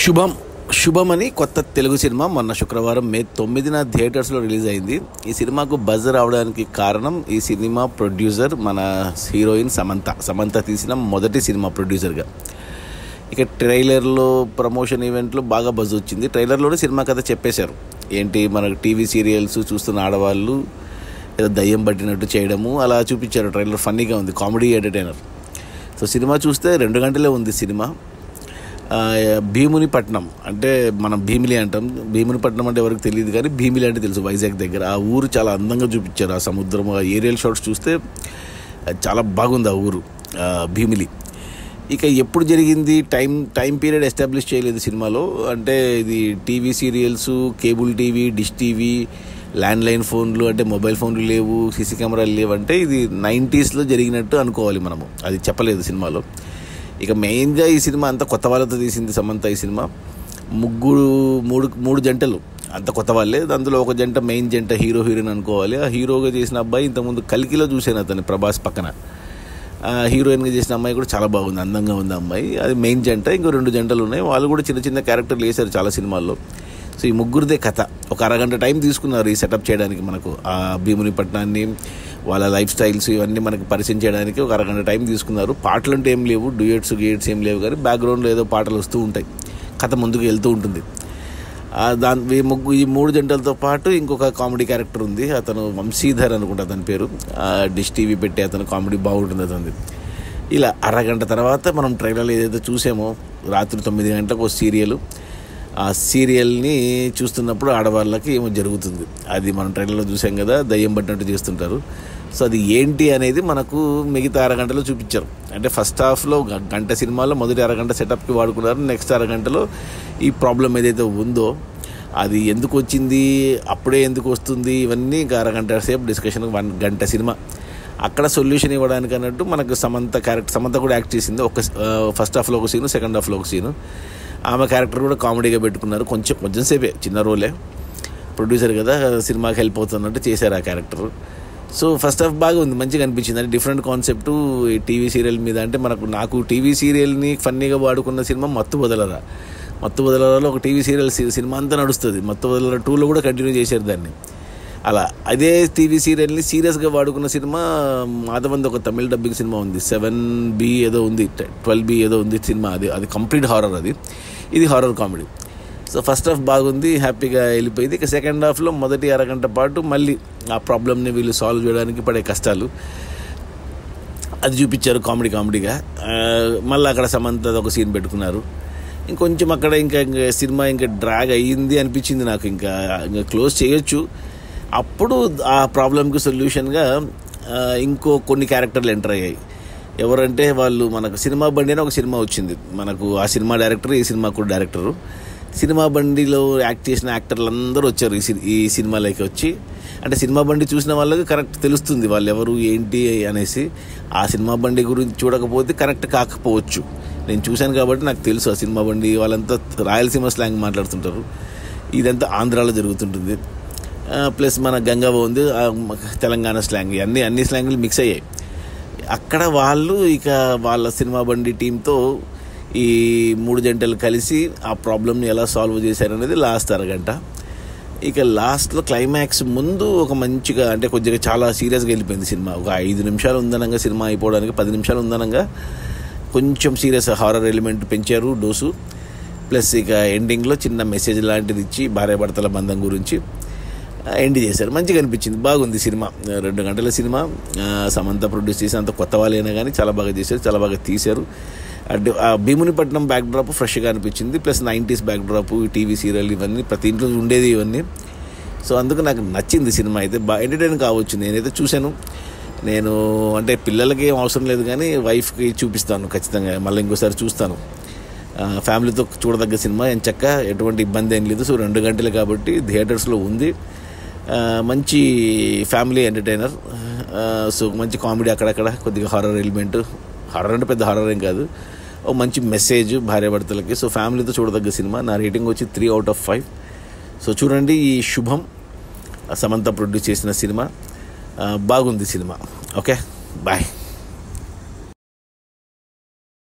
శుభం శుభం అని కొత్త తెలుగు సినిమా మొన్న శుక్రవారం మే 9న థియేటర్స్లో రిలీజ్ అయింది. ఈ సినిమాకు బజ్ రావడానికి కారణం ఈ సినిమా ప్రొడ్యూసర్ మన హీరోయిన్ సమంత తీసిన మొదటి సినిమా ప్రొడ్యూసర్గా. ఇక ట్రైలర్లో ప్రమోషన్ ఈవెంట్లో బాగా బజ్ వచ్చింది. ట్రైలర్లోనే సినిమా కథ చెప్పేశారు. ఏంటి, మనకు టీవీ సీరియల్స్ చూస్తున్న ఆడవాళ్ళు ఏదో దయ్యం పట్టినట్టు చేయడము అలా చూపించారు. ట్రైలర్ ఫన్నీగా ఉంది, కామెడీ ఎంటర్టైనర్. సో సినిమా చూస్తే 2 గంటలే ఉంది సినిమా. భీమునిపట్నం అంటే మనం భీమిలి అంటాం. భీమునిపట్నం అంటే ఎవరికి తెలియదు, కానీ భీమిలి అంటే తెలుసు, వైజాగ్ దగ్గర. ఆ ఊరు చాలా అందంగా చూపించారు. ఆ సముద్రం, ఆ ఏరియల్ షాట్స్ చూస్తే చాలా బాగుంది ఆ ఊరు భీమిలి. ఇక ఎప్పుడు జరిగింది టైం పీరియడ్ ఎస్టాబ్లిష్ చేయలేదు సినిమాలో. అంటే ఇది TV serials, cable TV, dish TV, landline ఫోన్లు, అంటే మొబైల్ ఫోన్లు లేవు, సీసీ కెమెరాలు లేవు. అంటే ఇది 90sలో జరిగినట్టు అనుకోవాలి మనము. అది చెప్పలేదు సినిమాలో. ఇక మెయిన్గా ఈ సినిమా అంత కొత్త వాళ్ళతో తీసింది సమంత. ఈ సినిమా మూడు జంటలు అంత కొత్త వాళ్ళే. అందులో ఒక జంట మెయిన్ జంట హీరో హీరోయిన్ అనుకోవాలి. ఆ హీరోగా చేసిన అబ్బాయి ఇంతకుముందు కల్కిలో చూశాను, అతన్ని ప్రభాస్ పక్కన. హీరోయిన్గా చేసిన అమ్మాయి కూడా చాలా బాగుంది, అందంగా ఉంది అమ్మాయి. అది మెయిన్ జంట. ఇంకో 2 జంటలు ఉన్నాయి, వాళ్ళు కూడా చిన్న చిన్న క్యారెక్టర్లు వేశారు చాలా సినిమాల్లో. సో ఈ ముగ్గురిదే కథ. ఒక అరగంట టైం తీసుకున్నారు ఈ సెటప్ చేయడానికి. మనకు ఆ భీమునిపట్నాన్ని, వాళ్ళ లైఫ్ స్టైల్స్ ఇవన్నీ మనకు పరిచయం చేయడానికి ఒక అరగంట టైం తీసుకున్నారు. పాటలు అంటే ఏం లేవు, డ్యూయట్స్ ఏం లేవు, కానీ బ్యాక్గ్రౌండ్లో ఏదో పాటలు వస్తూ ఉంటాయి, కథ ముందుకు వెళ్తూ ఉంటుంది. ఈ 3 జంటలతో పాటు ఇంకొక కామెడీ క్యారెక్టర్ ఉంది, అతను వంశీధర్ అనుకుంటా అతని పేరు. డిష్ టీవీ పెట్టి అతను కామెడీ బాగుంటుంది అతనిది. ఇలా అరగంట తర్వాత మనం ట్రైలర్లో ఏదైతే చూసామో, రాత్రి 9 గంటలకు ఒక సీరియల్, ఆ సీరియల్ని చూస్తున్నప్పుడు ఆడవాళ్ళకి ఏమో జరుగుతుంది. అది మనం ట్రైలర్లో చూసాం కదా, దయ్యం పట్టినట్టు చేస్తుంటారు. సో అది ఏంటి అనేది మనకు మిగతా అరగంటలో చూపించారు. అంటే ఫస్ట్ హాఫ్లో గంట సినిమాలో మొదటి అరగంట సెటప్కి వాడుకున్నారు. నెక్స్ట్ అరగంటలో ఈ ప్రాబ్లం ఏదైతే ఉందో అది ఎందుకు వచ్చింది, అప్పుడే ఎందుకు వస్తుంది, ఇవన్నీ ఇంకా అరగంట సేపు డిస్కషన్. 1 గంట సినిమా. అక్కడ సొల్యూషన్ ఇవ్వడానికి అన్నట్టు మనకు సమంత కూడా యాక్ట్ చేసింది. ఫస్ట్ హాఫ్లో ఒక సీను, సెకండ్ హాఫ్లో ఒక సీను. ఆమె క్యారెక్టర్ కూడా కామెడీగా పెట్టుకున్నారు. కొంచెం సేపే, చిన్న రోలే, ప్రొడ్యూసర్ కదా సినిమాకి హెల్ప్ అవుతున్నట్టు చేశారు ఆ క్యారెక్టర్. సో ఫస్ట్ హాఫ్ బాగా ఉంది, మంచిగా అనిపించింది. అంటే డిఫరెంట్ కాన్సెప్ట్ టీవీ సీరియల్ మీద. అంటే నాకు టీవీ సీరియల్ని ఫన్నీగా వాడుకున్న సినిమా మత్తు వదలరాలో ఒక టీవీ సీరియల్ సినిమా అంతా నడుస్తుంది. మత్తు వదలరా 2లో కూడా కంటిన్యూ చేశారు దాన్ని. అలా అదే టీవీ సీరియల్ని సీరియస్గా వాడుకున్న సినిమా మాధవంది ఒక తమిళ డబ్బింగ్ సినిమా ఉంది, 7B ఏదో ఉంది, 12B ఏదో ఉంది సినిమా. అది కంప్లీట్ హారర్. ఇది horror comedy. So first half బాగుంది, హ్యాపీగా వెళ్ళిపోయింది. ఇక సెకండ్ హాఫ్లో మొదటి అరగంట పాటు మళ్ళీ ఆ ప్రాబ్లమ్ని వీళ్ళు సాల్వ్ చేయడానికి పడే కష్టాలు అది చూపించారు కామెడీగా. మళ్ళీ అక్కడ సమంత ఒక సీన్ పెట్టుకున్నారు. ఇంకొంచెం అక్కడ ఇంకా సినిమా ఇంకా డ్రాగ్ అయ్యింది అనిపించింది నాకు. ఇంకా క్లోజ్ చేయొచ్చు. అప్పుడు ఆ ప్రాబ్లంకి సొల్యూషన్గా ఇంకో కొన్ని క్యారెక్టర్లు ఎంటర్ అయ్యాయి. ఎవరంటే వాళ్ళు, మనకు సినిమా బండి అని ఒక సినిమా వచ్చింది మనకు. ఆ సినిమా డైరెక్టర్, ఈ సినిమా కూడా డైరెక్టరు. సినిమా బండిలో యాక్ట్ చేసిన యాక్టర్లు అందరూ వచ్చారు ఈ సినిమాలోకి వచ్చి. అంటే సినిమా బండి చూసిన వాళ్ళకి కరెక్ట్ తెలుస్తుంది వాళ్ళు ఎవరు ఏంటి అనేసి. ఆ సినిమా బండి గురించి చూడకపోతే కరెక్ట్ కాకపోవచ్చు. నేను చూశాను కాబట్టి నాకు తెలుసు. ఆ సినిమా బండి వాళ్ళంతా రాయలసీమ స్లాంగ్ మాట్లాడుతుంటారు, ఇదంతా ఆంధ్రాలో జరుగుతుంటుంది. ప్లస్ మన గంగవ్వ ఉంది, తెలంగాణ స్లాంగ్, అన్ని స్లాంగ్లు మిక్స్ అయ్యాయి అక్కడ. వాళ్ళు ఇక వాళ్ళ సినిమా బండి టీంతో ఈ 3 జంటలు కలిసి ఆ ప్రాబ్లమ్ని ఎలా సాల్వ్ చేశారనేది లాస్ట్ అరగంట. ఇక లాస్ట్లో క్లైమాక్స్ ముందు ఒక మంచిగా, అంటే కొద్దిగా చాలా సీరియస్గా వెళ్ళిపోయింది సినిమా. ఒక 5 నిమిషాలు ఉందనంగా సినిమా అయిపోవడానికి 10 నిమిషాలు ఉందనంగా కొంచెం సీరియస్ హారర్ ఎలిమెంట్ పెంచారు డోసు. ప్లస్ ఇక ఎండింగ్లో చిన్న మెసేజ్ లాంటిది ఇచ్చి భార్యాభర్తల బంధం గురించి ఎండ్ చేశారు. మంచిగా అనిపించింది, బాగుంది సినిమా. 2 గంటల సినిమా. సమంత ప్రొడ్యూస్ చేసి అంత కొత్త వాళ్ళైనా కానీ చాలా బాగా చేశారు, చాలా బాగా తీశారు. ఆ భీమునిపట్నం బ్యాక్డ్రాప్ ఫ్రెష్గా అనిపించింది. Plus 90s backdrop, TV serial ఇవన్నీ ప్రతి ఇంట్లో ఉండేది ఇవన్నీ. సో అందుకు నాకు నచ్చింది సినిమా. అయితే బాగా ఎంటర్టైన్ కావచ్చు. నేనైతే చూశాను. నేను అంటే పిల్లలకి ఏం అవసరం లేదు, కానీ వైఫ్కి చూపిస్తాను ఖచ్చితంగా, మళ్ళీ ఇంకోసారి చూస్తాను. ఫ్యామిలీతో చూడదగ్గ సినిమా, ఎంచక్క ఎటువంటి ఇబ్బంది ఏం లేదు. సో 2 గంటలు కాబట్టి థియేటర్స్లో ఉంది. మంచి ఫ్యామిలీ ఎంటర్టైనర్. సో మంచి కామెడీ, అక్కడక్కడ కొద్దిగా హారర్ ఎలిమెంట్. హారర్ అంటే పెద్ద హారర్ ఏం కాదు, ఓ మంచి మెసేజ్ భార్యాభర్తలకి. సో ఫ్యామిలీతో చూడదగ్గ సినిమా. నా రేటింగ్ వచ్చి 3/5. సో చూడండి, ఈ శుభం సమంత ప్రొడ్యూస్ చేసిన సినిమా. బాగుంది సినిమా. Okay, bye.